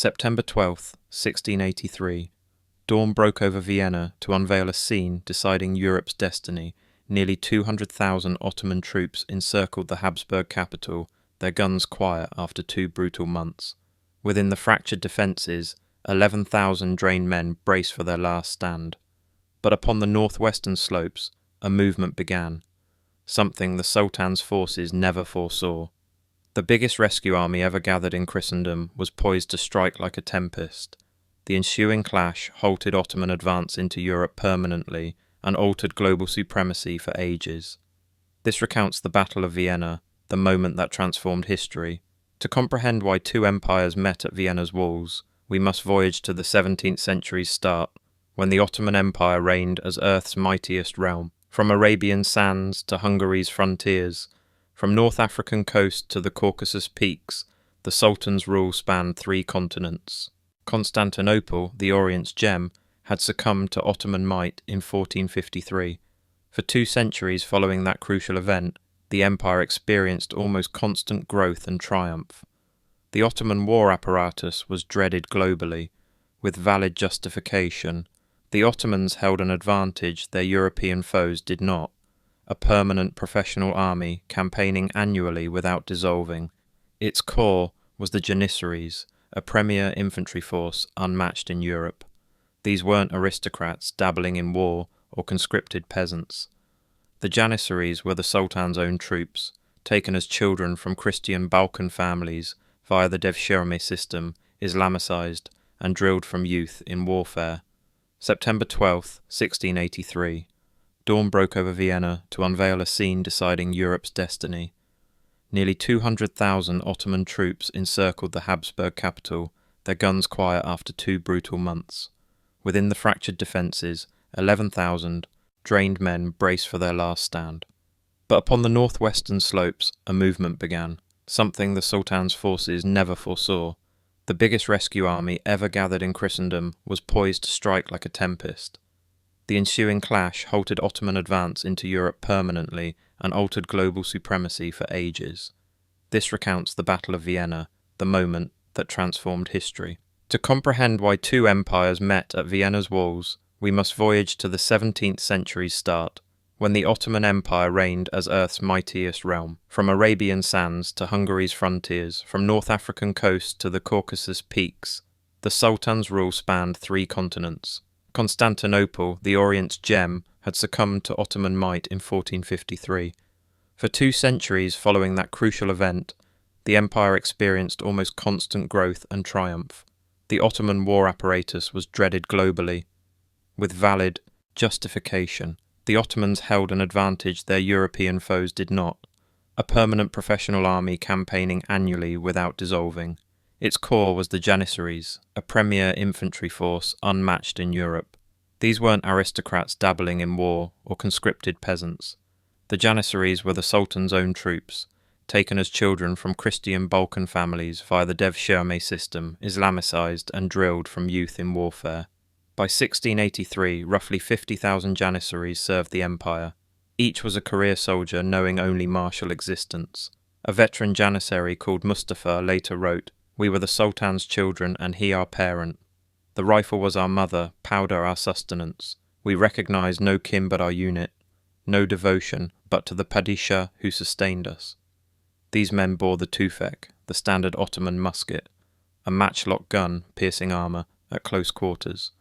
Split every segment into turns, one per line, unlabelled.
September 12th, 1683. Dawn broke over Vienna to unveil a scene deciding Europe's destiny. Nearly 200,000 Ottoman troops encircled the Habsburg capital, their guns quiet after 2 brutal months. Within the fractured defences, 11,000 drained men braced for their last stand. But upon the northwestern slopes, a movement began, something the Sultan's forces never foresaw. The biggest rescue army ever gathered in Christendom was poised to strike like a tempest. The ensuing clash halted Ottoman advance into Europe permanently and altered global supremacy for ages. This recounts the Battle of Vienna, the moment that transformed history. To comprehend why two empires met at Vienna's walls, we must voyage to the 17th century's start, when the Ottoman Empire reigned as Earth's mightiest realm. From Arabian sands to Hungary's frontiers, from North African coast to the Caucasus peaks, the Sultan's rule spanned 3 continents. Constantinople, the Orient's gem, had succumbed to Ottoman might in 1453. For 2 centuries following that crucial event, the empire experienced almost constant growth and triumph. The Ottoman war apparatus was dreaded globally, with valid justification. The Ottomans held an advantage their European foes did not, a permanent professional army campaigning annually without dissolving. Its core was the Janissaries, a premier infantry force unmatched in Europe. These weren't aristocrats dabbling in war or conscripted peasants. The Janissaries were the Sultan's own troops, taken as children from Christian Balkan families via the Devshirme system, Islamicized and drilled from youth in warfare. September 12th, 1683. Dawn broke over Vienna to unveil a scene deciding Europe's destiny. Nearly 200,000 Ottoman troops encircled the Habsburg capital, their guns quiet after 2 brutal months. Within the fractured defences, 11,000 drained men braced for their last stand. But upon the northwestern slopes, a movement began, something the Sultan's forces never foresaw. The biggest rescue army ever gathered in Christendom was poised to strike like a tempest. The ensuing clash halted Ottoman advance into Europe permanently and altered global supremacy for ages. This recounts the Battle of Vienna, the moment that transformed history. To comprehend why 2 empires met at Vienna's walls, we must voyage to the 17th century's start, when the Ottoman Empire reigned as Earth's mightiest realm. From Arabian sands to Hungary's frontiers, from North African coast to the Caucasus peaks, the Sultan's rule spanned 3 continents. Constantinople, the Orient's gem, had succumbed to Ottoman might in 1453. For 2 centuries following that crucial event, the empire experienced almost constant growth and triumph. The Ottoman war apparatus was dreaded globally, with valid justification. The Ottomans held an advantage their European foes did not, a permanent professional army campaigning annually without dissolving. Its core was the Janissaries, a premier infantry force unmatched in Europe. These weren't aristocrats dabbling in war or conscripted peasants. The Janissaries were the Sultan's own troops, taken as children from Christian Balkan families via the Devshirme system, Islamicized and drilled from youth in warfare. By 1683, roughly 50,000 Janissaries served the empire. Each was a career soldier knowing only martial existence. A veteran Janissary called Mustafa later wrote, "We were the Sultan's children and he our parent. The rifle was our mother, powder our sustenance. We recognized no kin but our unit, no devotion but to the Padishah who sustained us." These men bore the tufek, the standard Ottoman musket, a matchlock gun piercing armour at close quarters.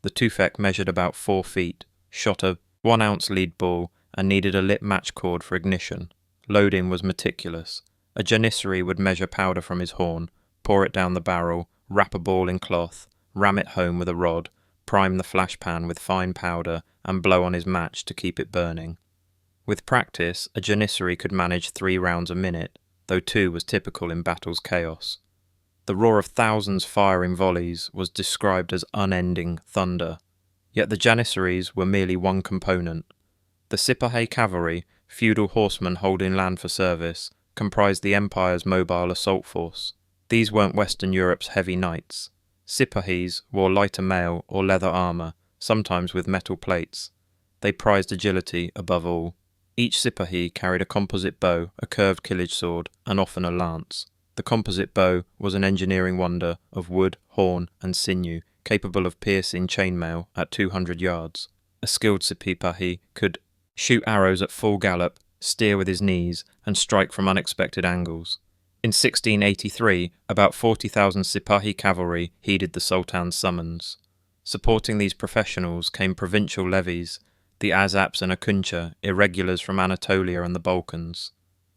The tufek measured about 4 feet, shot a 1-ounce lead ball, and needed a lit match cord for ignition. Loading was meticulous. A Janissary would measure powder from his horn, pour it down the barrel, wrap a ball in cloth, ram it home with a rod, prime the flash pan with fine powder, and blow on his match to keep it burning. With practice, a Janissary could manage 3 rounds a minute, though 2 was typical in battle's chaos. The roar of thousands firing volleys was described as unending thunder. Yet the Janissaries were merely one component. The Sipahi cavalry, feudal horsemen holding land for service, comprised the empire's mobile assault force. These weren't Western Europe's heavy knights. Sipahis wore lighter mail or leather armour, sometimes with metal plates. They prized agility above all. Each Sipahi carried a composite bow, a curved killage sword, and often a lance. The composite bow was an engineering wonder of wood, horn, and sinew, capable of piercing chainmail at 200 yards. A skilled sipahi could shoot arrows at full gallop, steer with his knees, and strike from unexpected angles. In 1683, about 40,000 sipahi cavalry heeded the Sultan's summons. Supporting these professionals came provincial levies, the Azaps and Akuncha, irregulars from Anatolia and the Balkans.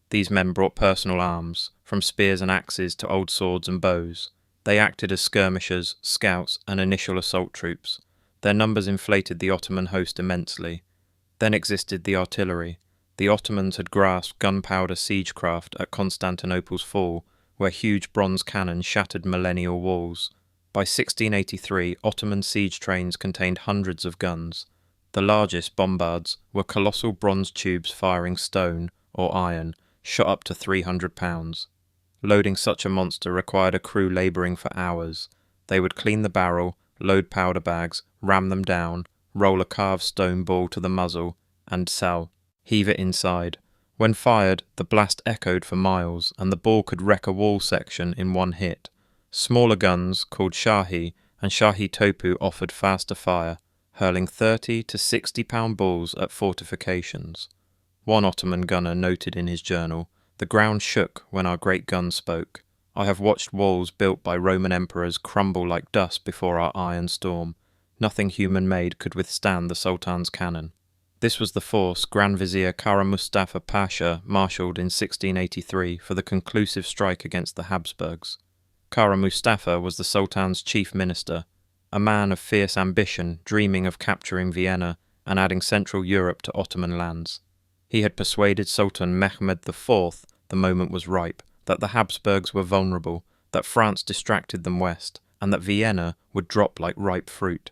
These men brought personal arms, from spears and axes to old swords and bows. They acted as skirmishers, scouts, and initial assault troops. Their numbers inflated the Ottoman host immensely. Then existed the artillery. The Ottomans had grasped gunpowder siegecraft at Constantinople's fall, where huge bronze cannon shattered millennial walls. By 1683, Ottoman siege trains contained hundreds of guns. The largest, bombards, were colossal bronze tubes firing stone, or iron, shot up to 300 pounds. Loading such a monster required a crew labouring for hours. They would clean the barrel, load powder bags, ram them down, roll a carved stone ball to the muzzle, and heave it inside. When fired, the blast echoed for miles, and the ball could wreck a wall section in one hit. Smaller guns, called Shahi and Shahi Topu, offered faster fire, hurling 30 to 60-pound balls at fortifications. One Ottoman gunner noted in his journal, "The ground shook when our great gun spoke. I have watched walls built by Roman emperors crumble like dust before our iron storm. Nothing human-made could withstand the Sultan's cannon." This was the force Grand Vizier Kara Mustafa Pasha marshalled in 1683 for the conclusive strike against the Habsburgs. Kara Mustafa was the Sultan's chief minister, a man of fierce ambition dreaming of capturing Vienna and adding Central Europe to Ottoman lands. He had persuaded Sultan Mehmed IV, the moment was ripe, that the Habsburgs were vulnerable, that France distracted them west, and that Vienna would drop like ripe fruit.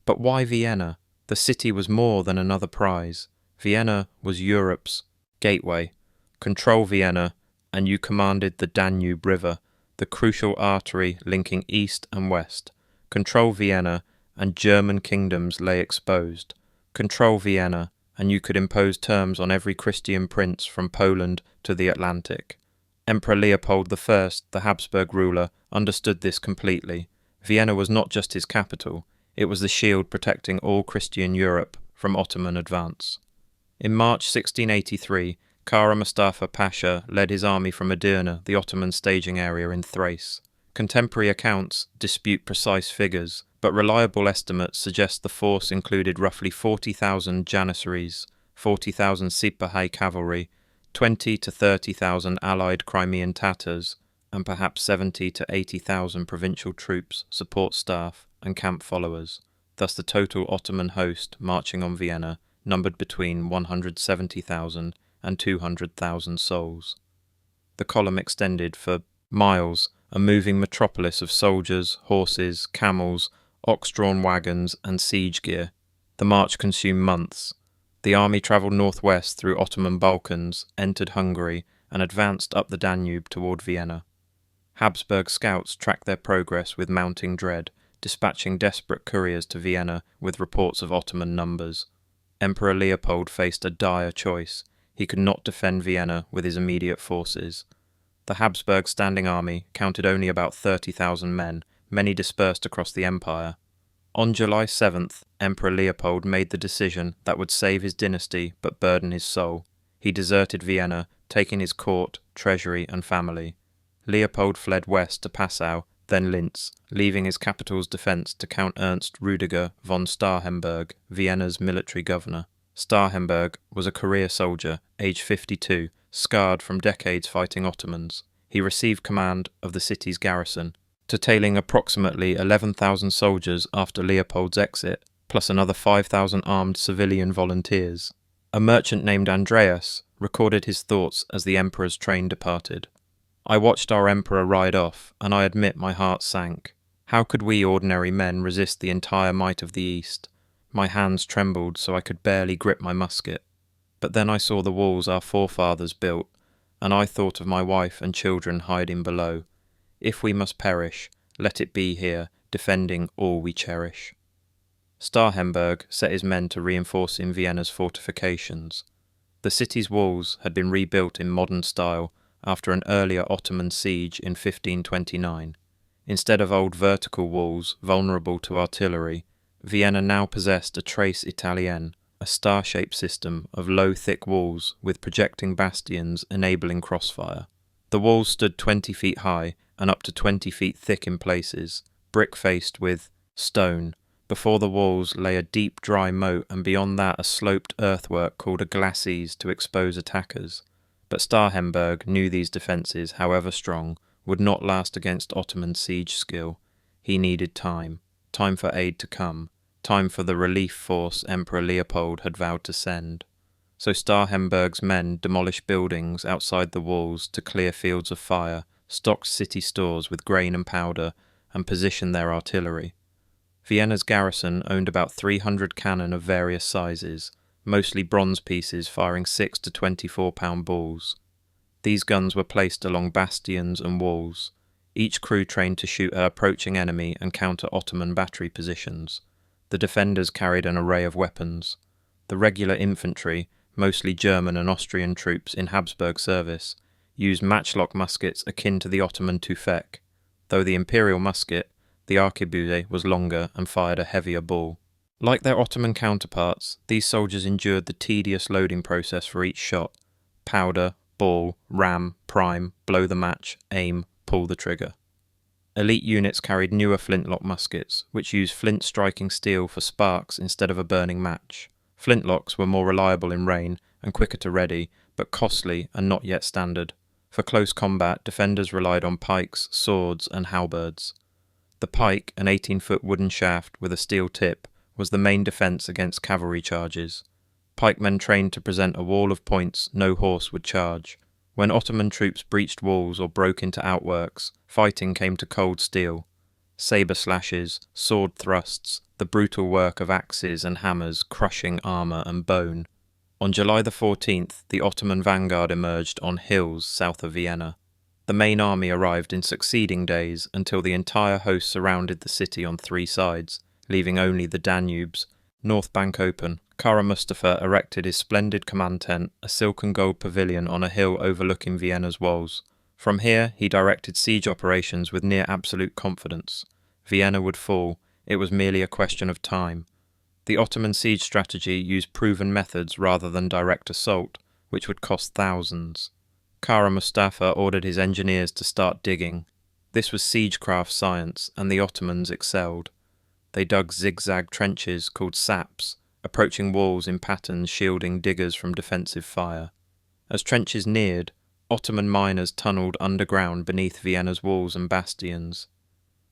But why Vienna? The city was more than another prize. Vienna was Europe's gateway. Control Vienna, and you commanded the Danube River, the crucial artery linking east and west. Control Vienna, and German kingdoms lay exposed. Control Vienna, and you could impose terms on every Christian prince from Poland to the Atlantic. Emperor Leopold I, the Habsburg ruler, understood this completely. Vienna was not just his capital, it was the shield protecting all Christian Europe from Ottoman advance. In March 1683, Kara Mustafa Pasha led his army from Edirne, the Ottoman staging area in Thrace. Contemporary accounts dispute precise figures, but reliable estimates suggest the force included roughly 40,000 Janissaries, 40,000 Sipahi cavalry, 20 to 30,000 allied Crimean Tatars, and perhaps 70 to 80,000 provincial troops, support staff, and camp followers. Thus the total Ottoman host marching on Vienna numbered between 170,000 and 200,000 souls. The column extended for miles, a moving metropolis of soldiers, horses, camels, ox-drawn wagons, and siege gear. The march consumed months. The army travelled northwest through Ottoman Balkans, entered Hungary, and advanced up the Danube toward Vienna. Habsburg scouts tracked their progress with mounting dread, dispatching desperate couriers to Vienna with reports of Ottoman numbers. Emperor Leopold faced a dire choice. He could not defend Vienna with his immediate forces. The Habsburg standing army counted only about 30,000 men, many dispersed across the empire. On July 7th, Emperor Leopold made the decision that would save his dynasty but burden his soul. He deserted Vienna, taking his court, treasury, and family. Leopold fled west to Passau, then Linz, leaving his capital's defence to Count Ernst Rüdiger von Starhemberg, Vienna's military governor. Starhemberg was a career soldier, aged 52, scarred from decades fighting Ottomans. He received command of the city's garrison, totailing approximately 11,000 soldiers after Leopold's exit, plus another 5,000 armed civilian volunteers. A merchant named Andreas recorded his thoughts as the emperor's train departed. "I watched our emperor ride off, and I admit my heart sank. How could we ordinary men resist the entire might of the East? My hands trembled so I could barely grip my musket. But then I saw the walls our forefathers built, and I thought of my wife and children hiding below. If we must perish, let it be here, defending all we cherish." Starhemberg set his men to reinforcing Vienna's fortifications. The city's walls had been rebuilt in modern style, after an earlier Ottoman siege in 1529. Instead of old vertical walls vulnerable to artillery, Vienna now possessed a trace Italienne, a star-shaped system of low, thick walls with projecting bastions enabling crossfire. The walls stood 20 feet high and up to 20 feet thick in places, brick-faced with stone. Before the walls lay a deep, dry moat, and beyond that a sloped earthwork called a glacis to expose attackers. But Starhemberg knew these defences, however strong, would not last against Ottoman siege skill. He needed time for aid to come, time for the relief force Emperor Leopold had vowed to send. So Starhemberg's men demolished buildings outside the walls to clear fields of fire, stocked city stores with grain and powder, and positioned their artillery. Vienna's garrison owned about 300 cannon of various sizes, mostly bronze pieces firing 6 to 24-pound balls. These guns were placed along bastions and walls, each crew trained to shoot an approaching enemy and counter Ottoman battery positions. The defenders carried an array of weapons. The regular infantry, mostly German and Austrian troops in Habsburg service, used matchlock muskets akin to the Ottoman tüfek, though the imperial musket, the arquebuse, was longer and fired a heavier ball. Like their Ottoman counterparts, these soldiers endured the tedious loading process for each shot: powder, ball, ram, prime, blow the match, aim, pull the trigger. Elite units carried newer flintlock muskets, which used flint-striking steel for sparks instead of a burning match. Flintlocks were more reliable in rain and quicker to ready, but costly and not yet standard. For close combat, defenders relied on pikes, swords, and halberds. The pike, an 18-foot wooden shaft with a steel tip, was the main defence against cavalry charges. Pikemen trained to present a wall of points no horse would charge. When Ottoman troops breached walls or broke into outworks, fighting came to cold steel. Sabre slashes, sword thrusts, the brutal work of axes and hammers crushing armour and bone. On July the 14th, the Ottoman vanguard emerged on hills south of Vienna. The main army arrived in succeeding days until the entire host surrounded the city on 3 sides, leaving only the Danube's north bank open. Kara Mustafa erected his splendid command tent, a silk and gold pavilion on a hill overlooking Vienna's walls. From here, he directed siege operations with near absolute confidence. Vienna would fall. It was merely a question of time. The Ottoman siege strategy used proven methods rather than direct assault, which would cost thousands. Kara Mustafa ordered his engineers to start digging. This was siegecraft science, and the Ottomans excelled. They dug zigzag trenches called saps, approaching walls in patterns shielding diggers from defensive fire. As trenches neared, Ottoman miners tunnelled underground beneath Vienna's walls and bastions.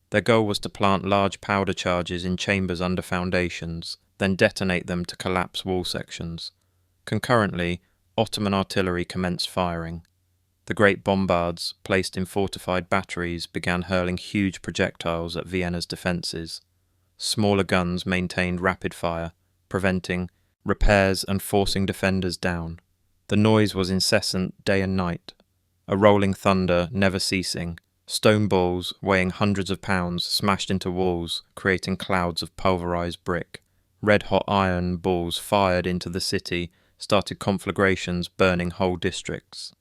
Their goal was to plant large powder charges in chambers under foundations, then detonate them to collapse wall sections. Concurrently, Ottoman artillery commenced firing. The great bombards, placed in fortified batteries, began hurling huge projectiles at Vienna's defences. Smaller guns maintained rapid fire, preventing repairs and forcing defenders down. The noise was incessant day and night, a rolling thunder never ceasing. Stone balls weighing hundreds of pounds smashed into walls, creating clouds of pulverized brick. Red-hot iron balls fired into the city started conflagrations burning whole districts.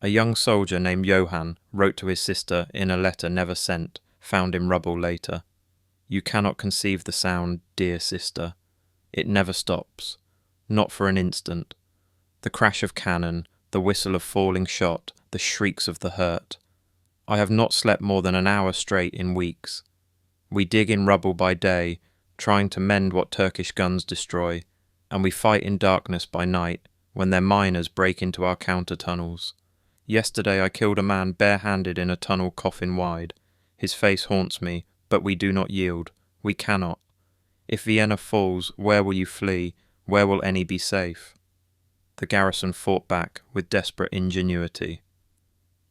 A young soldier named Johann wrote to his sister in a letter never sent, found in rubble later. "You cannot conceive the sound, dear sister. It never stops, not for an instant. The crash of cannon, the whistle of falling shot, the shrieks of the hurt. I have not slept more than an hour straight in weeks. We dig in rubble by day, trying to mend what Turkish guns destroy, and we fight in darkness by night, when their miners break into our counter-tunnels. Yesterday I killed a man bare-handed in a tunnel coffin wide. His face haunts me, but we do not yield. We cannot. If Vienna falls, where will you flee? Where will any be safe?" The garrison fought back with desperate ingenuity.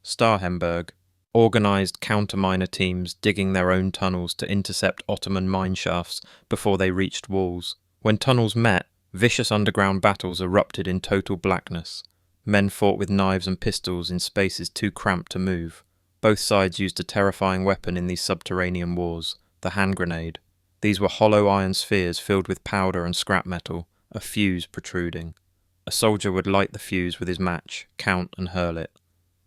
Starhemberg organised counter-miner teams digging their own tunnels to intercept Ottoman mine shafts before they reached walls. When tunnels met, vicious underground battles erupted in total blackness. Men fought with knives and pistols in spaces too cramped to move. Both sides used a terrifying weapon in these subterranean wars, the hand grenade. These were hollow iron spheres filled with powder and scrap metal, a fuse protruding. A soldier would light the fuse with his match, count and hurl it.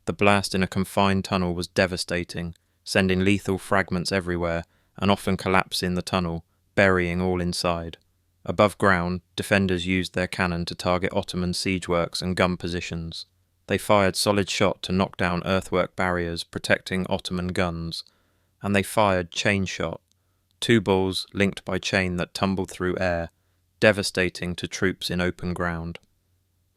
The blast in a confined tunnel was devastating, sending lethal fragments everywhere and often collapsing the tunnel, burying all inside. Above ground, defenders used their cannon to target Ottoman siege works and gun positions. They fired solid shot to knock down earthwork barriers protecting Ottoman guns, and they fired chain shot, 2 balls linked by chain that tumbled through air, devastating to troops in open ground.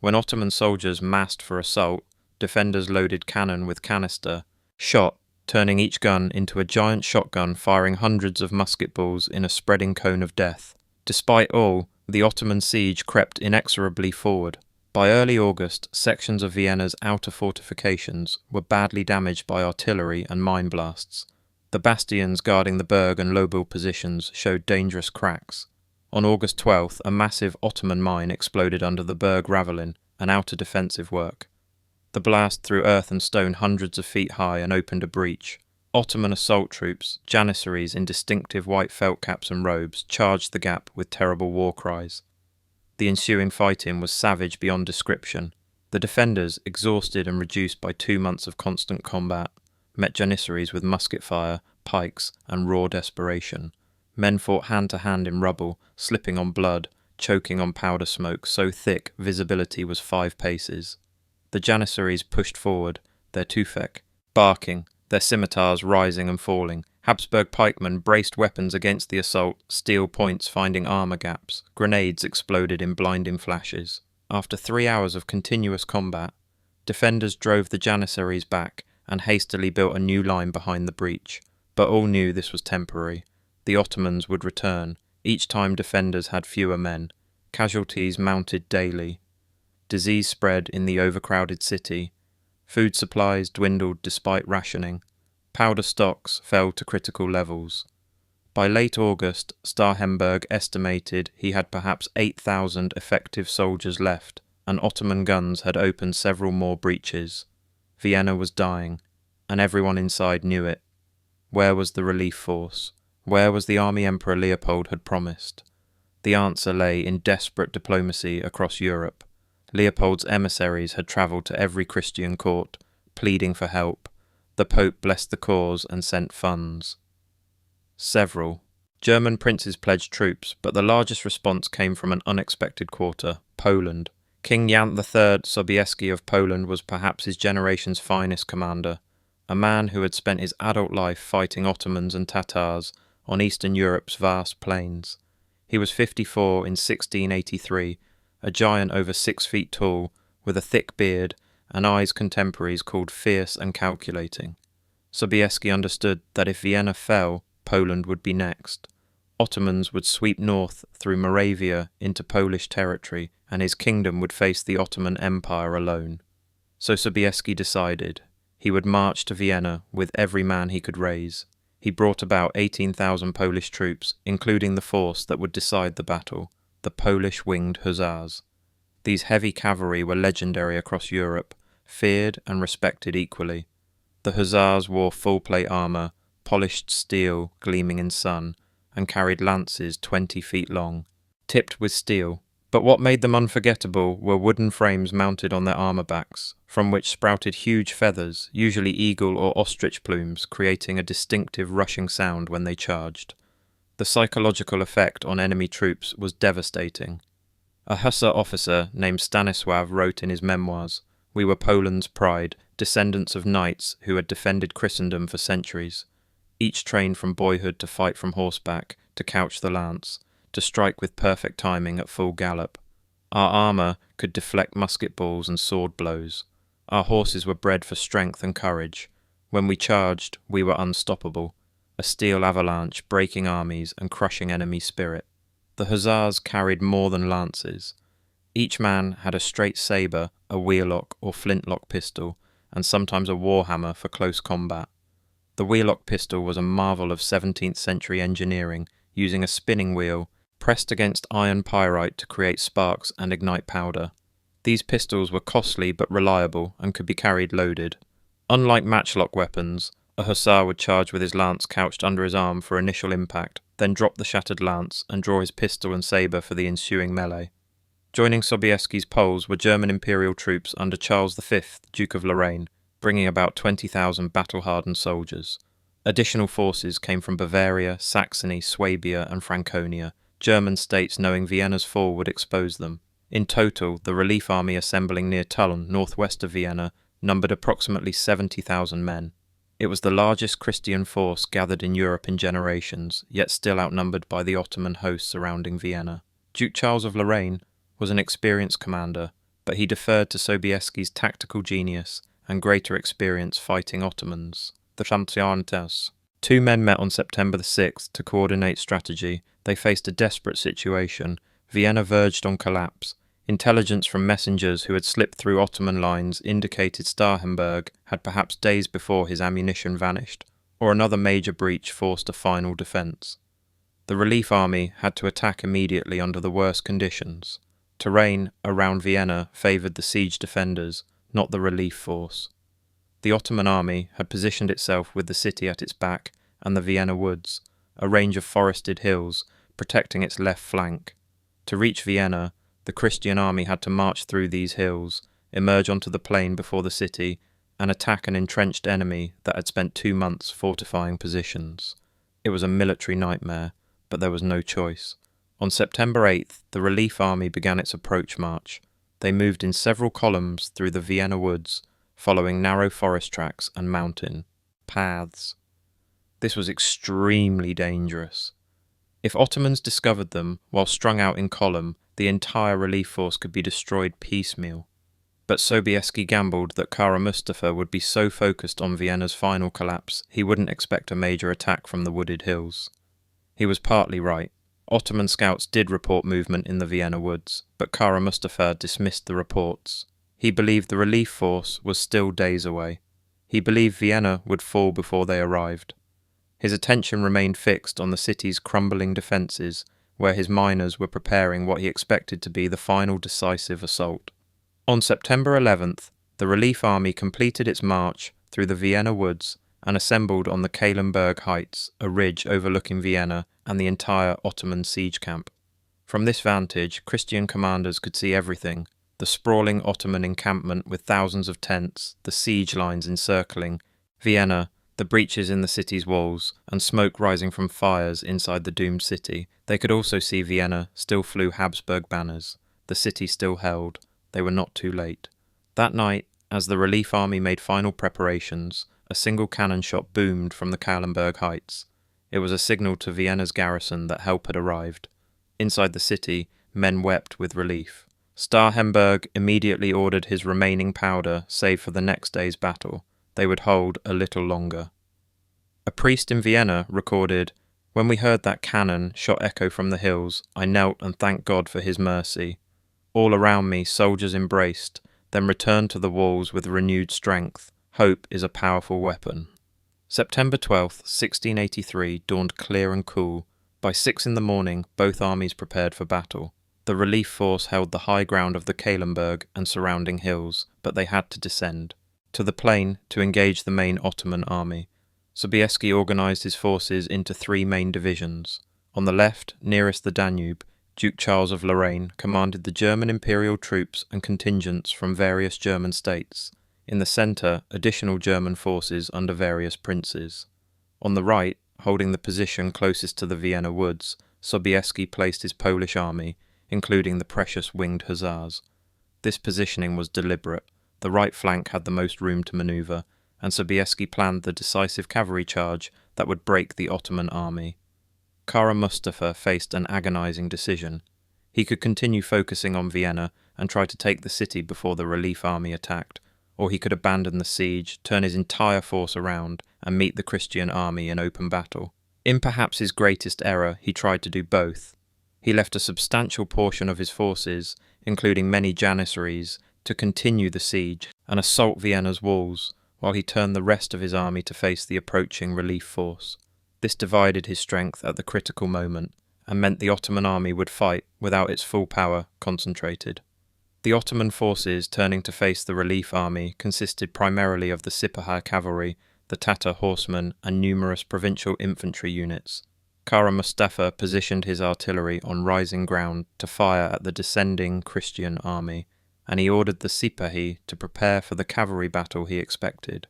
When Ottoman soldiers massed for assault, defenders loaded cannon with canister, shot, turning each gun into a giant shotgun firing hundreds of musket balls in a spreading cone of death. Despite all, the Ottoman siege crept inexorably forward. By early August, sections of Vienna's outer fortifications were badly damaged by artillery and mine blasts. The bastions guarding the Berg and Lobel positions showed dangerous cracks. On August 12th, a massive Ottoman mine exploded under the Berg Ravelin, an outer defensive work. The blast threw earth and stone hundreds of feet high and opened a breach. Ottoman assault troops, janissaries in distinctive white felt caps and robes, charged the gap with terrible war cries. The ensuing fighting was savage beyond description. The defenders, exhausted and reduced by 2 months of constant combat, met janissaries with musket fire, pikes, and raw desperation. Men fought hand to hand in rubble, slipping on blood, choking on powder smoke so thick visibility was 5 paces. The janissaries pushed forward, their tufek barking, their scimitars rising and falling. Habsburg pikemen braced weapons against the assault, steel points finding armour gaps. Grenades exploded in blinding flashes. After 3 hours of continuous combat, defenders drove the janissaries back and hastily built a new line behind the breach. But all knew this was temporary. The Ottomans would return. Each time defenders had fewer men. Casualties mounted daily. Disease spread in the overcrowded city. Food supplies dwindled despite rationing. Powder stocks fell to critical levels. By late August, Starhemberg estimated he had perhaps 8,000 effective soldiers left, and Ottoman guns had opened several more breaches. Vienna was dying, and everyone inside knew it. Where was the relief force? Where was the army Emperor Leopold had promised? The answer lay in desperate diplomacy across Europe. Leopold's emissaries had travelled to every Christian court, pleading for help. The Pope blessed the cause and sent funds. Several German princes pledged troops, but the largest response came from an unexpected quarter, Poland. King Jan III Sobieski of Poland was perhaps his generation's finest commander, a man who had spent his adult life fighting Ottomans and Tatars on Eastern Europe's vast plains. He was 54 in 1683, a giant over 6 feet tall, with a thick beard and eyes contemporaries called fierce and calculating. Sobieski understood that if Vienna fell, Poland would be next. Ottomans would sweep north through Moravia into Polish territory, and his kingdom would face the Ottoman Empire alone. So Sobieski decided he would march to Vienna with every man he could raise. He brought about 18,000 Polish troops, including the force that would decide the battle, the Polish winged Hussars. These heavy cavalry were legendary across Europe, feared and respected equally. The Hussars wore full-plate armour, polished steel gleaming in sun, and carried lances 20 feet long, tipped with steel. But what made them unforgettable were wooden frames mounted on their armour backs, from which sprouted huge feathers, usually eagle or ostrich plumes, creating a distinctive rushing sound when they charged. The psychological effect on enemy troops was devastating. A Hussar officer named Stanisław wrote in his memoirs, "We were Poland's pride, descendants of knights who had defended Christendom for centuries, each trained from boyhood to fight from horseback, to couch the lance, to strike with perfect timing at full gallop. Our armour could deflect musket balls and sword blows. Our horses were bred for strength and courage. When we charged, we were unstoppable, a steel avalanche breaking armies and crushing enemy spirit." The Hussars carried more than lances. Each man had a straight sabre, a wheellock or flintlock pistol, and sometimes a warhammer for close combat. The wheellock pistol was a marvel of 17th century engineering, using a spinning wheel pressed against iron pyrite to create sparks and ignite powder. These pistols were costly but reliable and could be carried loaded. Unlike matchlock weapons, a hussar would charge with his lance couched under his arm for initial impact, then drop the shattered lance and draw his pistol and sabre for the ensuing melee. Joining Sobieski's Poles were German imperial troops under Charles V, Duke of Lorraine. bringing about 20,000 battle-hardened soldiers. Additional forces came from Bavaria, Saxony, Swabia, and Franconia, German states knowing Vienna's fall would expose them. In total, the relief army assembling near Tulln, northwest of Vienna, numbered approximately 70,000 men. It was the largest Christian force gathered in Europe in generations, yet still outnumbered by the Ottoman host surrounding Vienna. Duke Charles of Lorraine was an experienced commander, but he deferred to Sobieski's tactical genius and greater experience fighting Ottomans, the Champions. Two men met on September the 6th to coordinate strategy. They faced a desperate situation. Vienna verged on collapse. Intelligence from messengers who had slipped through Ottoman lines indicated Starhemberg had perhaps days before his ammunition vanished, or another major breach forced a final defence. The relief army had to attack immediately under the worst conditions. Terrain around Vienna favoured the siege defenders, not the relief force. The Ottoman army had positioned itself with the city at its back and the Vienna woods, a range of forested hills, protecting its left flank. To reach Vienna, the Christian army had to march through these hills, emerge onto the plain before the city, and attack an entrenched enemy that had spent 2 months fortifying positions. It was a military nightmare, but there was no choice. On September 8th, the relief army began its approach march. They moved in several columns through the Vienna woods, following narrow forest tracks and mountain paths. This was extremely dangerous. If Ottomans discovered them while strung out in column, the entire relief force could be destroyed piecemeal. But Sobieski gambled that Kara Mustafa would be so focused on Vienna's final collapse he wouldn't expect a major attack from the wooded hills. He was partly right. Ottoman scouts did report movement in the Vienna woods, but Kara Mustafa dismissed the reports. He believed the relief force was still days away. He believed Vienna would fall before they arrived. His attention remained fixed on the city's crumbling defences, where his miners were preparing what he expected to be the final decisive assault. On September 11th, the relief army completed its march through the Vienna woods and assembled on the Kahlenberg Heights, a ridge overlooking Vienna and the entire Ottoman siege camp. From this vantage, Christian commanders could see everything: the sprawling Ottoman encampment with thousands of tents, the siege lines encircling Vienna, the breaches in the city's walls, and smoke rising from fires inside the doomed city. They could also see Vienna still flew Habsburg banners. The city still held. They were not too late. That night, as the relief army made final preparations, a single cannon shot boomed from the Kahlenberg Heights. It was a signal to Vienna's garrison that help had arrived. Inside the city, men wept with relief. Starhemberg immediately ordered his remaining powder saved for the next day's battle. They would hold a little longer. A priest in Vienna recorded, "When we heard that cannon shot echo from the hills, I knelt and thanked God for his mercy. All around me soldiers embraced, then returned to the walls with renewed strength. Hope is a powerful weapon." September 12th, 1683 dawned clear and cool. By 6 in the morning, both armies prepared for battle. The relief force held the high ground of the Kahlenberg and surrounding hills, but they had to descend to the plain to engage the main Ottoman army. Sobieski organised his forces into 3 main divisions. On the left, nearest the Danube, Duke Charles of Lorraine commanded the German imperial troops and contingents from various German states. In the centre, additional German forces under various princes. On the right, holding the position closest to the Vienna woods, Sobieski placed his Polish army, including the precious winged Hussars. This positioning was deliberate. The right flank had the most room to manoeuvre, and Sobieski planned the decisive cavalry charge that would break the Ottoman army. Kara Mustafa faced an agonizing decision. He could continue focusing on Vienna and try to take the city before the relief army attacked, or he could abandon the siege, turn his entire force around, and meet the Christian army in open battle. In perhaps his greatest error, he tried to do both. He left a substantial portion of his forces, including many janissaries, to continue the siege and assault Vienna's walls, while he turned the rest of his army to face the approaching relief force. This divided his strength at the critical moment, and meant the Ottoman army would fight without its full power concentrated. The Ottoman forces turning to face the relief army consisted primarily of the Sipahar cavalry, the Tatar horsemen, and numerous provincial infantry units. Kara Mustafa positioned his artillery on rising ground to fire at the descending Christian army. and he ordered the Sipahi to prepare for the cavalry battle he expected.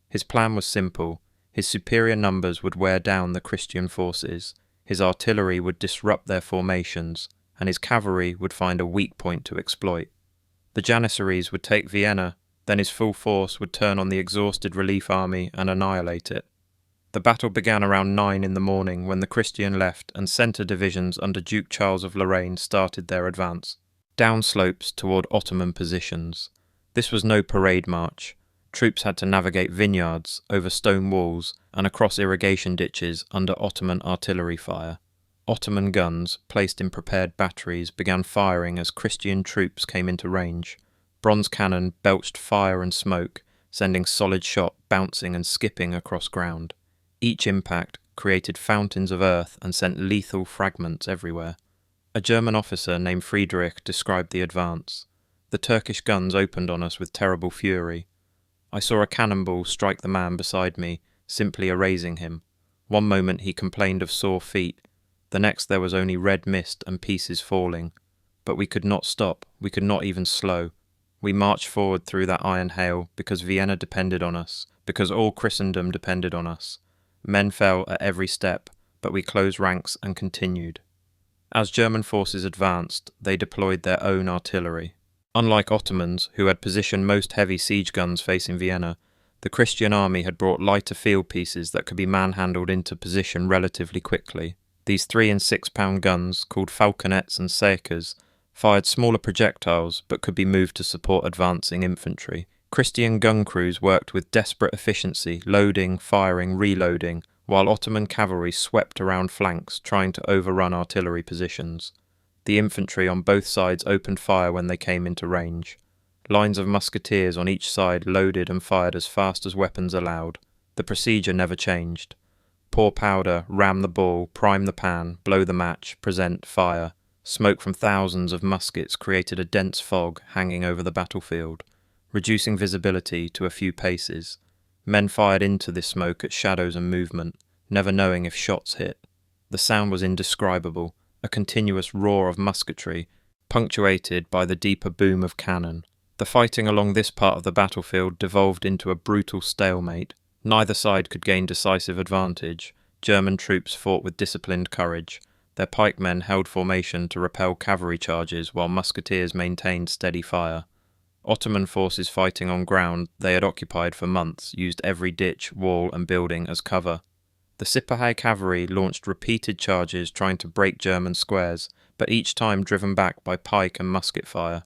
His plan was simple. His superior numbers would wear down the Christian forces, his artillery would disrupt their formations, and his cavalry would find a weak point to exploit. The Janissaries would take Vienna, then his full force would turn on the exhausted relief army and annihilate it. The battle began around 9 in the morning when the Christian left and centre divisions under Duke Charles of Lorraine started their advance, down slopes toward Ottoman positions. This was no parade march. Troops had to navigate vineyards, over stone walls, and across irrigation ditches under Ottoman artillery fire. Ottoman guns, placed in prepared batteries, began firing as Christian troops came into range. Bronze cannon belched fire and smoke, sending solid shot bouncing and skipping across ground. Each impact created fountains of earth and sent lethal fragments everywhere. A German officer named Friedrich described the advance. The Turkish guns opened on us with terrible fury. I saw a cannonball strike the man beside me, simply erasing him. One moment he complained of sore feet, the next there was only red mist and pieces falling. But we could not stop, we could not even slow. We marched forward through that iron hail because Vienna depended on us, because all Christendom depended on us. Men fell at every step, but we closed ranks and continued. As German forces advanced, they deployed their own artillery. Unlike Ottomans, who had positioned most heavy siege guns facing Vienna, the Christian army had brought lighter field pieces that could be manhandled into position relatively quickly. These 3 and 6 pound guns, called falconets and sakers, fired smaller projectiles but could be moved to support advancing infantry. Christian gun crews worked with desperate efficiency, loading, firing, reloading, while Ottoman cavalry swept around flanks trying to overrun artillery positions. The infantry on both sides opened fire when they came into range. Lines of musketeers on each side loaded and fired as fast as weapons allowed. The procedure never changed. Pour powder, ram the ball, prime the pan, blow the match, present, fire. Smoke from thousands of muskets created a dense fog hanging over the battlefield, reducing visibility to a few paces. Men fired into this smoke at shadows and movement, never knowing if shots hit. The sound was indescribable, a continuous roar of musketry, punctuated by the deeper boom of cannon. The fighting along this part of the battlefield devolved into a brutal stalemate. Neither side could gain decisive advantage. German troops fought with disciplined courage. Their pikemen held formation to repel cavalry charges while musketeers maintained steady fire. Ottoman forces fighting on ground they had occupied for months used every ditch, wall and building as cover. The Sipahi cavalry launched repeated charges trying to break German squares, but each time driven back by pike and musket fire.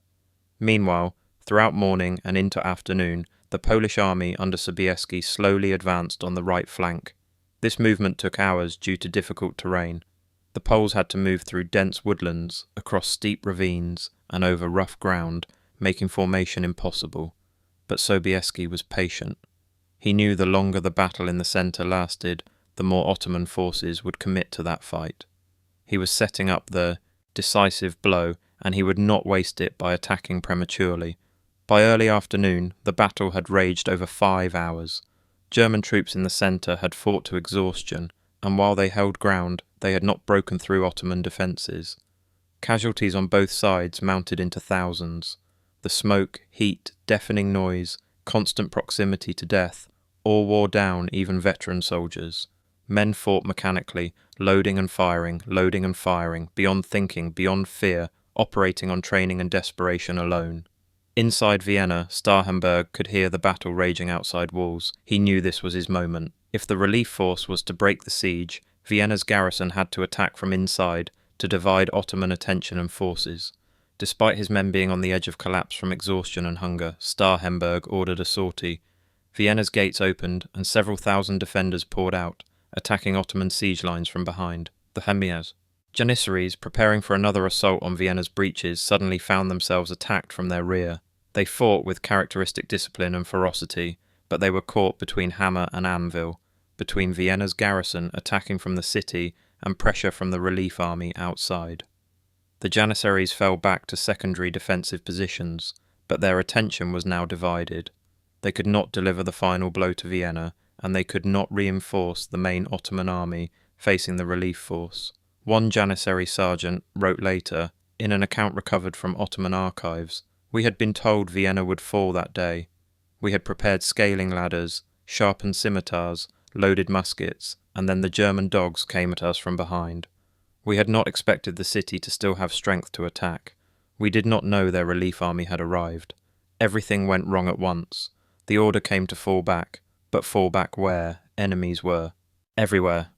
Meanwhile, throughout morning and into afternoon, the Polish army under Sobieski slowly advanced on the right flank. This movement took hours due to difficult terrain. The Poles had to move through dense woodlands, across steep ravines, and over rough ground, making formation impossible. But Sobieski was patient. He knew the longer the battle in the centre lasted, the more Ottoman forces would commit to that fight. He was setting up the decisive blow, and he would not waste it by attacking prematurely. By early afternoon, the battle had raged over 5 hours. German troops in the centre had fought to exhaustion, and while they held ground, they had not broken through Ottoman defences. Casualties on both sides mounted into thousands. The smoke, heat, deafening noise, constant proximity to death, all wore down even veteran soldiers. Men fought mechanically, loading and firing, beyond thinking, beyond fear, operating on training and desperation alone. Inside Vienna, Starhemberg could hear the battle raging outside walls. He knew this was his moment. If the relief force was to break the siege, Vienna's garrison had to attack from inside to divide Ottoman attention and forces. Despite his men being on the edge of collapse from exhaustion and hunger, Starhemberg ordered a sortie. Vienna's gates opened and several thousand defenders poured out, attacking Ottoman siege lines from behind. The Hamias. Janissaries, preparing for another assault on Vienna's breaches, suddenly found themselves attacked from their rear. They fought with characteristic discipline and ferocity, but they were caught between hammer and anvil, between Vienna's garrison attacking from the city and pressure from the relief army outside. The Janissaries fell back to secondary defensive positions, but their attention was now divided. They could not deliver the final blow to Vienna, and they could not reinforce the main Ottoman army facing the relief force. One Janissary sergeant wrote later, in an account recovered from Ottoman archives, We had been told Vienna would fall that day. We had prepared scaling ladders, sharpened scimitars, loaded muskets, and then the German dogs came at us from behind. We had not expected the city to still have strength to attack. We did not know their relief army had arrived. Everything went wrong at once. The order came to fall back, but fall back where enemies were. Everywhere.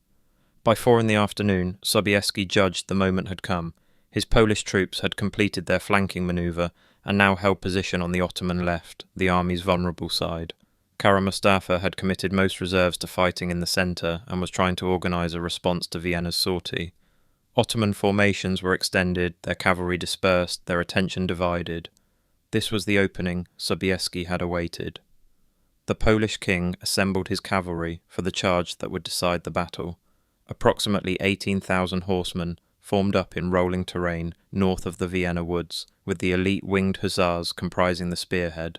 By 4 in the afternoon, Sobieski judged the moment had come. His Polish troops had completed their flanking manoeuvre and now held position on the Ottoman left, the army's vulnerable side. Kara Mustafa had committed most reserves to fighting in the centre and was trying to organise a response to Vienna's sortie. Ottoman formations were extended, their cavalry dispersed, their attention divided. This was the opening Sobieski had awaited. The Polish king assembled his cavalry for the charge that would decide the battle. Approximately 18,000 horsemen formed up in rolling terrain north of the Vienna woods, with the elite winged hussars comprising the spearhead.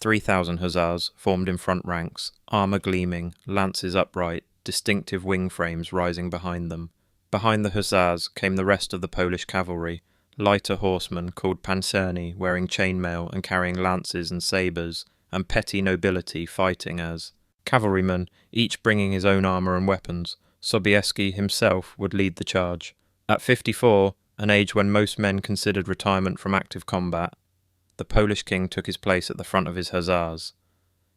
3,000 hussars formed in front ranks, armour gleaming, lances upright, distinctive wing frames rising behind them. Behind the hussars came the rest of the Polish cavalry, lighter horsemen called pancerni wearing chainmail and carrying lances and sabres, and petty nobility fighting as cavalrymen, each bringing his own armour and weapons. Sobieski himself would lead the charge. At 54, an age when most men considered retirement from active combat, the Polish king took his place at the front of his hussars.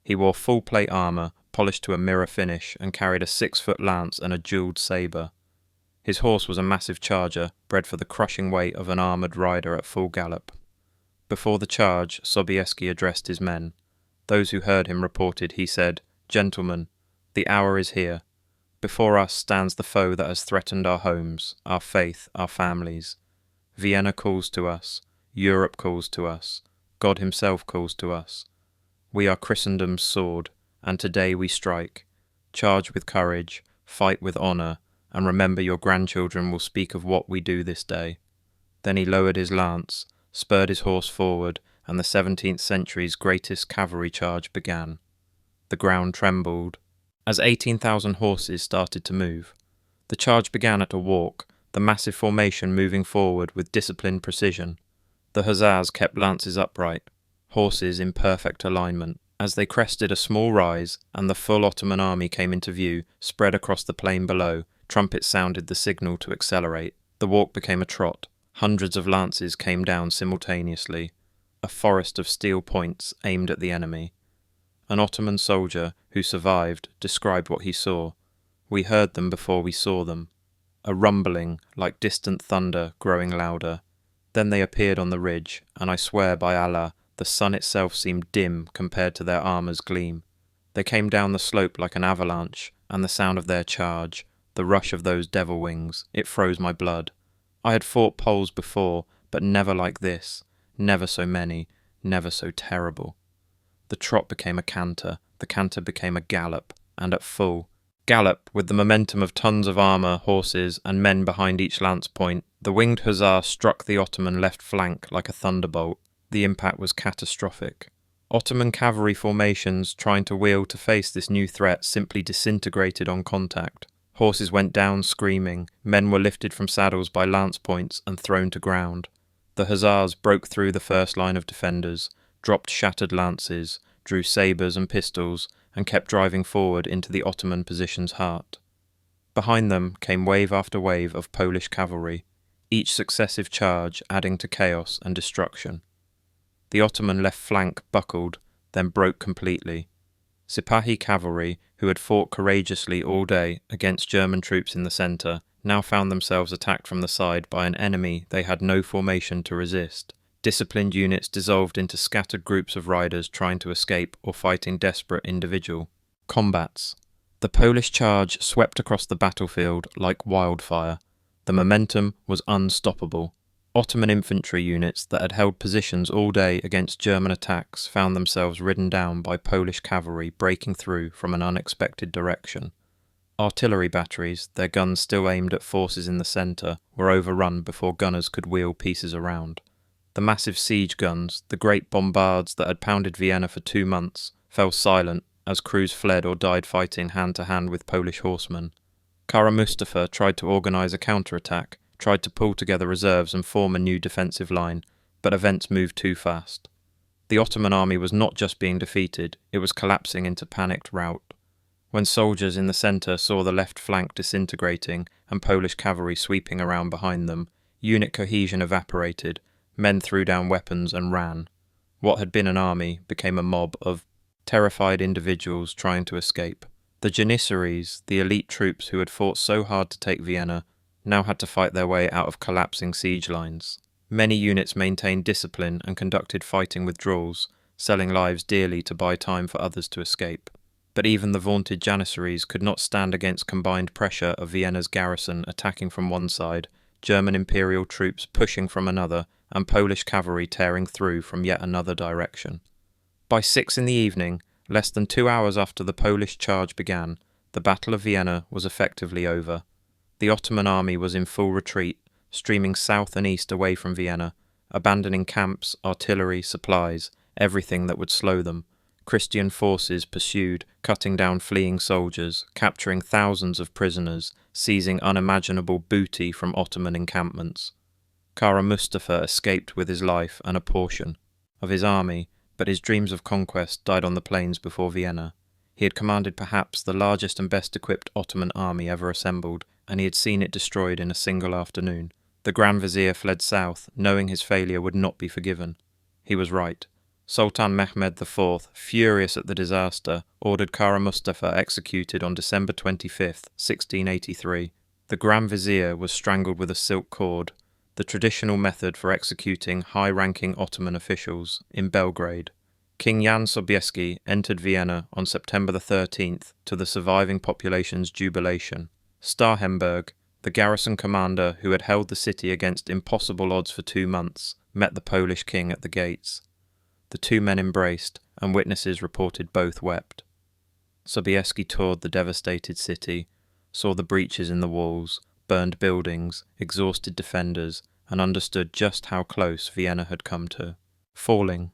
He wore full-plate armour, polished to a mirror finish, and carried a 6-foot lance and a jewelled sabre. His horse was a massive charger, bred for the crushing weight of an armoured rider at full gallop. Before the charge, Sobieski addressed his men. Those who heard him reported he said, "Gentlemen, the hour is here. Before us stands the foe that has threatened our homes, our faith, our families. Vienna calls to us, Europe calls to us, God himself calls to us. We are Christendom's sword, and today we strike. Charge with courage, fight with honour, and remember your grandchildren will speak of what we do this day." Then he lowered his lance, spurred his horse forward, and the 17th century's greatest cavalry charge began. The ground trembled, as 18,000 horses started to move. The charge began at a walk, the massive formation moving forward with disciplined precision. The hussars kept lances upright, horses in perfect alignment. As they crested a small rise and the full Ottoman army came into view, spread across the plain below, trumpets sounded the signal to accelerate. The walk became a trot. Hundreds of lances came down simultaneously, a forest of steel points aimed at the enemy. An Ottoman soldier who survived described what he saw. "We heard them before we saw them. A rumbling, like distant thunder, growing louder. Then they appeared on the ridge, and I swear by Allah, the sun itself seemed dim compared to their armour's gleam. They came down the slope like an avalanche, and the sound of their charge, the rush of those devil wings, it froze my blood. I had fought Poles before, but never like this, never so many, never so terrible." The trot became a canter, the canter became a gallop, and at full gallop, with the momentum of tons of armour, horses, and men behind each lance point, the winged hussar struck the Ottoman left flank like a thunderbolt. The impact was catastrophic. Ottoman cavalry formations trying to wheel to face this new threat simply disintegrated on contact. Horses went down screaming, men were lifted from saddles by lance points and thrown to ground. The hussars broke through the first line of defenders, dropped shattered lances, drew sabres and pistols, and kept driving forward into the Ottoman position's heart. Behind them came wave after wave of Polish cavalry, each successive charge adding to chaos and destruction. The Ottoman left flank buckled, then broke completely. Sipahi cavalry, who had fought courageously all day against German troops in the centre, now found themselves attacked from the side by an enemy they had no formation to resist. Disciplined units dissolved into scattered groups of riders trying to escape or fighting desperate individual combats. The Polish charge swept across the battlefield like wildfire. The momentum was unstoppable. Ottoman infantry units that had held positions all day against German attacks found themselves ridden down by Polish cavalry breaking through from an unexpected direction. Artillery batteries, their guns still aimed at forces in the centre, were overrun before gunners could wheel pieces around. The massive siege guns, the great bombards that had pounded Vienna for 2 months, fell silent as crews fled or died fighting hand-to-hand with Polish horsemen. Kara Mustafa tried to organise a counter-attack, tried to pull together reserves and form a new defensive line, but events moved too fast. The Ottoman army was not just being defeated, it was collapsing into panicked rout. When soldiers in the centre saw the left flank disintegrating and Polish cavalry sweeping around behind them, unit cohesion evaporated, men threw down weapons and ran. What had been an army became a mob of terrified individuals trying to escape. The Janissaries, the elite troops who had fought so hard to take Vienna, now had to fight their way out of collapsing siege lines. Many units maintained discipline and conducted fighting withdrawals, selling lives dearly to buy time for others to escape. But even the vaunted Janissaries could not stand against combined pressure of Vienna's garrison attacking from one side, German imperial troops pushing from another, and Polish cavalry tearing through from yet another direction. By 6 in the evening, less than 2 hours after the Polish charge began, the Battle of Vienna was effectively over. The Ottoman army was in full retreat, streaming south and east away from Vienna, abandoning camps, artillery, supplies, everything that would slow them. Christian forces pursued, cutting down fleeing soldiers, capturing thousands of prisoners, seizing unimaginable booty from Ottoman encampments. Kara Mustafa escaped with his life and a portion of his army, but his dreams of conquest died on the plains before Vienna. He had commanded perhaps the largest and best equipped Ottoman army ever assembled, and he had seen it destroyed in a single afternoon. The Grand Vizier fled south, knowing his failure would not be forgiven. He was right. Sultan Mehmed IV, furious at the disaster, ordered Kara Mustafa executed on December 25, 1683. The Grand Vizier was strangled with a silk cord, the traditional method for executing high-ranking Ottoman officials, in Belgrade. King Jan Sobieski entered Vienna on September 13th to the surviving population's jubilation. Starhemberg, the garrison commander who had held the city against impossible odds for 2 months, met the Polish king at the gates. The two men embraced, and witnesses reported both wept. Sobieski toured the devastated city, saw the breaches in the walls, burned buildings, exhausted defenders, and understood just how close Vienna had come to falling.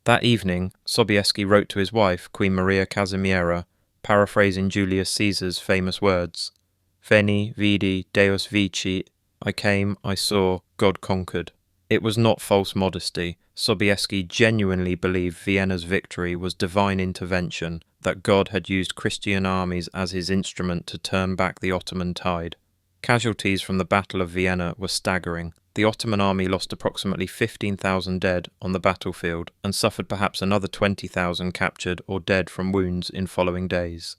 That evening, Sobieski wrote to his wife, Queen Maria Kazimiera, paraphrasing Julius Caesar's famous words, "Veni, vidi, Deus vici, I came, I saw, God conquered." It was not false modesty. Sobieski genuinely believed Vienna's victory was divine intervention, that God had used Christian armies as his instrument to turn back the Ottoman tide. Casualties from the Battle of Vienna were staggering. The Ottoman army lost approximately 15,000 dead on the battlefield and suffered perhaps another 20,000 captured or dead from wounds in following days.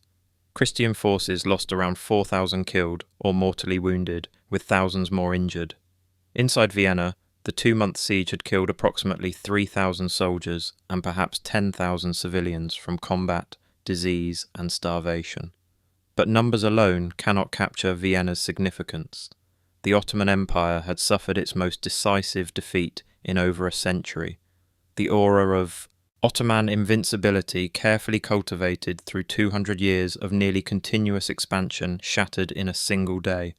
Christian forces lost around 4,000 killed or mortally wounded, with thousands more injured. Inside Vienna, the 2-month siege had killed approximately 3,000 soldiers and perhaps 10,000 civilians from combat, disease, and starvation. But numbers alone cannot capture Vienna's significance. The Ottoman Empire had suffered its most decisive defeat in over a century. The aura of Ottoman invincibility, carefully cultivated through 200 years of nearly continuous expansion, shattered in a single day.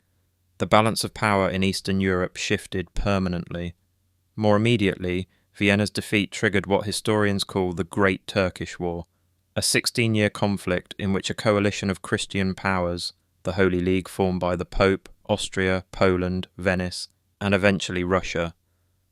The balance of power in Eastern Europe shifted permanently. More immediately, Vienna's defeat triggered what historians call the Great Turkish War, a 16-year conflict in which a coalition of Christian powers, the Holy League formed by the Pope, Austria, Poland, Venice, and eventually Russia,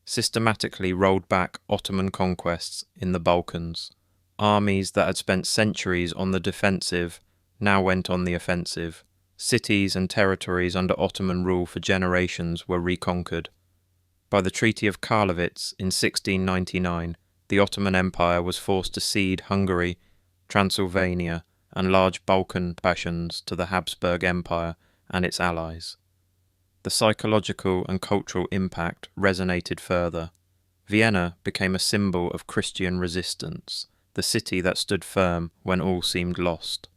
systematically rolled back Ottoman conquests in the Balkans. Armies that had spent centuries on the defensive now went on the offensive. Cities and territories under Ottoman rule for generations were reconquered. By the Treaty of Karlowitz in 1699, the Ottoman Empire was forced to cede Hungary, Transylvania, and large Balkan bastions to the Habsburg Empire and its allies. The psychological and cultural impact resonated further. Vienna became a symbol of Christian resistance, the city that stood firm when all seemed lost.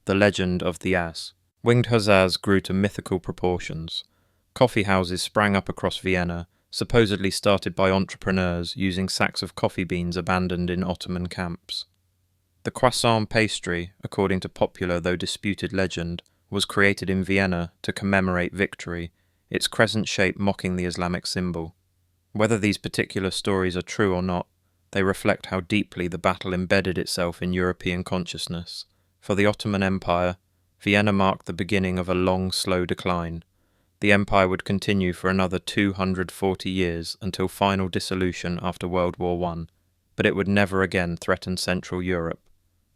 The legend of the ass. Winged hussars grew to mythical proportions. Coffee houses sprang up across Vienna, supposedly started by entrepreneurs using sacks of coffee beans abandoned in Ottoman camps. The croissant pastry, according to popular though disputed legend, was created in Vienna to commemorate victory, its crescent shape mocking the Islamic symbol. Whether these particular stories are true or not, they reflect how deeply the battle embedded itself in European consciousness. For the Ottoman Empire, Vienna marked the beginning of a long, slow decline. The empire would continue for another 240 years until final dissolution after World War I, but it would never again threaten Central Europe.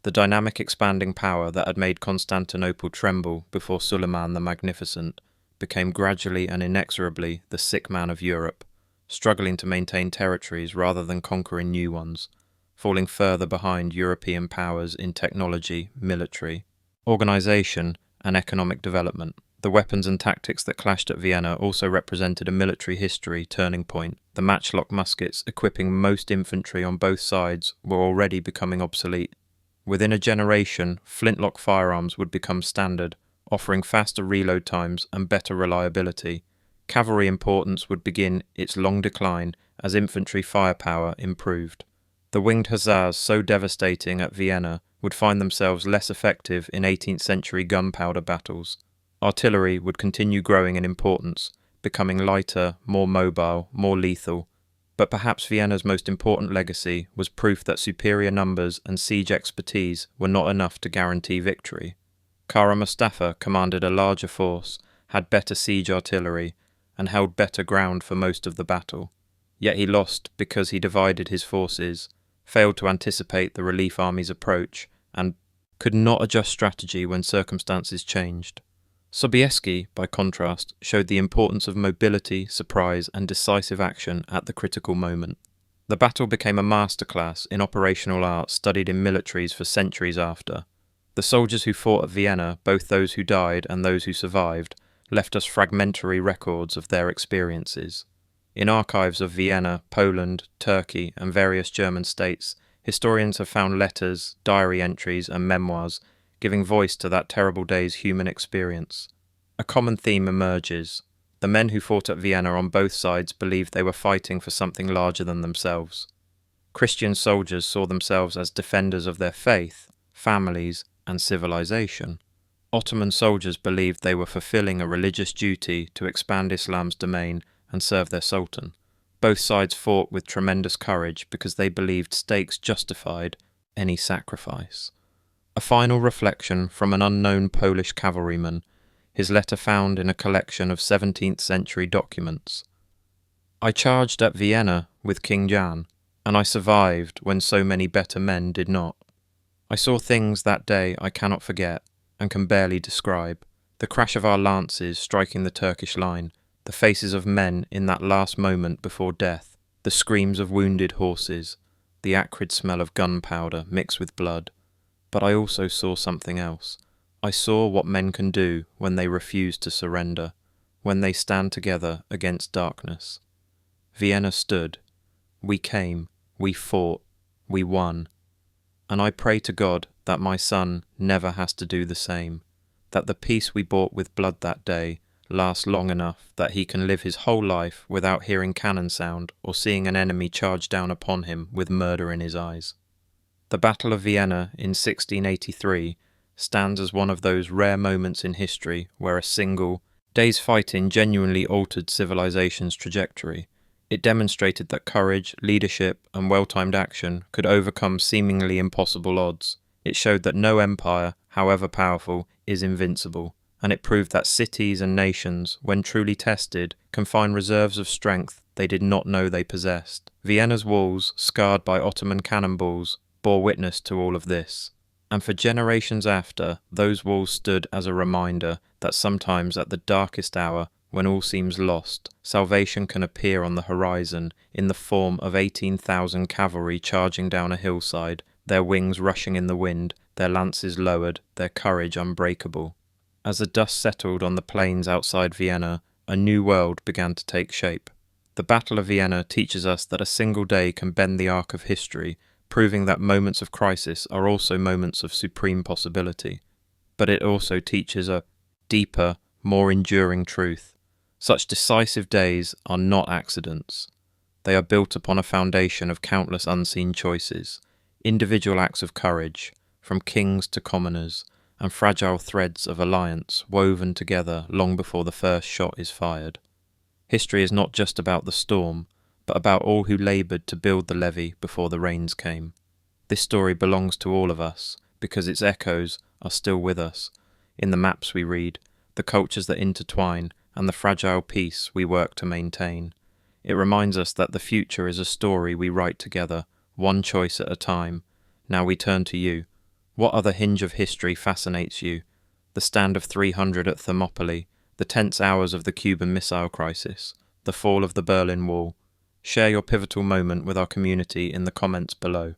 The dynamic expanding power that had made Constantinople tremble before Suleiman the Magnificent became gradually and inexorably the sick man of Europe, struggling to maintain territories rather than conquering new ones, falling further behind European powers in technology, military, organization, and economic development. The weapons and tactics that clashed at Vienna also represented a military history turning point. The matchlock muskets equipping most infantry on both sides were already becoming obsolete. Within a generation, flintlock firearms would become standard, offering faster reload times and better reliability. Cavalry importance would begin its long decline as infantry firepower improved. The winged Hussars, so devastating at Vienna, would find themselves less effective in 18th century gunpowder battles. Artillery would continue growing in importance, becoming lighter, more mobile, more lethal. But perhaps Vienna's most important legacy was proof that superior numbers and siege expertise were not enough to guarantee victory. Kara Mustafa commanded a larger force, had better siege artillery, and held better ground for most of the battle. Yet he lost because he divided his forces, failed to anticipate the relief army's approach, and could not adjust strategy when circumstances changed. Sobieski, by contrast, showed the importance of mobility, surprise, and decisive action at the critical moment. The battle became a masterclass in operational art studied in militaries for centuries after. The soldiers who fought at Vienna, both those who died and those who survived, left us fragmentary records of their experiences. In archives of Vienna, Poland, Turkey, and various German states, historians have found letters, diary entries, and memoirs giving voice to that terrible day's human experience. A common theme emerges. The men who fought at Vienna on both sides believed they were fighting for something larger than themselves. Christian soldiers saw themselves as defenders of their faith, families, and civilization. Ottoman soldiers believed they were fulfilling a religious duty to expand Islam's domain and serve their sultan. Both sides fought with tremendous courage because they believed stakes justified any sacrifice. A final reflection from an unknown Polish cavalryman, his letter found in a collection of 17th century documents. I charged at Vienna with King Jan, and I survived when so many better men did not. I saw things that day I cannot forget and can barely describe. The crash of our lances striking the Turkish line, the faces of men in that last moment before death, the screams of wounded horses, the acrid smell of gunpowder mixed with blood. But I also saw something else. I saw what men can do when they refuse to surrender, when they stand together against darkness. Vienna stood. We came, we fought, we won. And I pray to God that my son never has to do the same, that the peace we bought with blood that day lasts long enough that he can live his whole life without hearing cannon sound or seeing an enemy charge down upon him with murder in his eyes. The Battle of Vienna in 1683 stands as one of those rare moments in history where a single day's fighting genuinely altered civilization's trajectory. It demonstrated that courage, leadership, and well-timed action could overcome seemingly impossible odds. It showed that no empire, however powerful, is invincible, and it proved that cities and nations, when truly tested, can find reserves of strength they did not know they possessed. Vienna's walls, scarred by Ottoman cannonballs, bore witness to all of this. And for generations after, those walls stood as a reminder that sometimes at the darkest hour, when all seems lost, salvation can appear on the horizon in the form of 18,000 cavalry charging down a hillside, their wings rushing in the wind, their lances lowered, their courage unbreakable. As the dust settled on the plains outside Vienna, a new world began to take shape. The Battle of Vienna teaches us that a single day can bend the arc of history, proving that moments of crisis are also moments of supreme possibility. But it also teaches a deeper, more enduring truth. Such decisive days are not accidents. They are built upon a foundation of countless unseen choices, individual acts of courage, from kings to commoners, and fragile threads of alliance woven together long before the first shot is fired. History is not just about the storm, but about all who laboured to build the levee before the rains came. This story belongs to all of us, because its echoes are still with us, in the maps we read, the cultures that intertwine, and the fragile peace we work to maintain. It reminds us that the future is a story we write together, one choice at a time. Now we turn to you. What other hinge of history fascinates you? The stand of 300 at Thermopylae, the tense hours of the Cuban Missile Crisis, the fall of the Berlin Wall. Share your pivotal moment with our community in the comments below.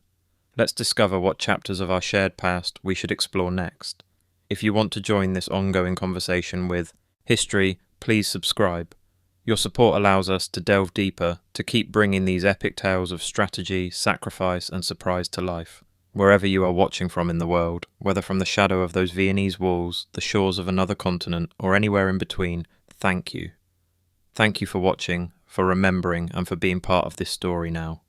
Let's discover what chapters of our shared past we should explore next. If you want to join this ongoing conversation with history, please subscribe. Your support allows us to delve deeper, to keep bringing these epic tales of strategy, sacrifice, and surprise to life. Wherever you are watching from in the world, whether from the shadow of those Viennese walls, the shores of another continent, or anywhere in between, thank you. Thank you for watching, for remembering, and for being part of this story now.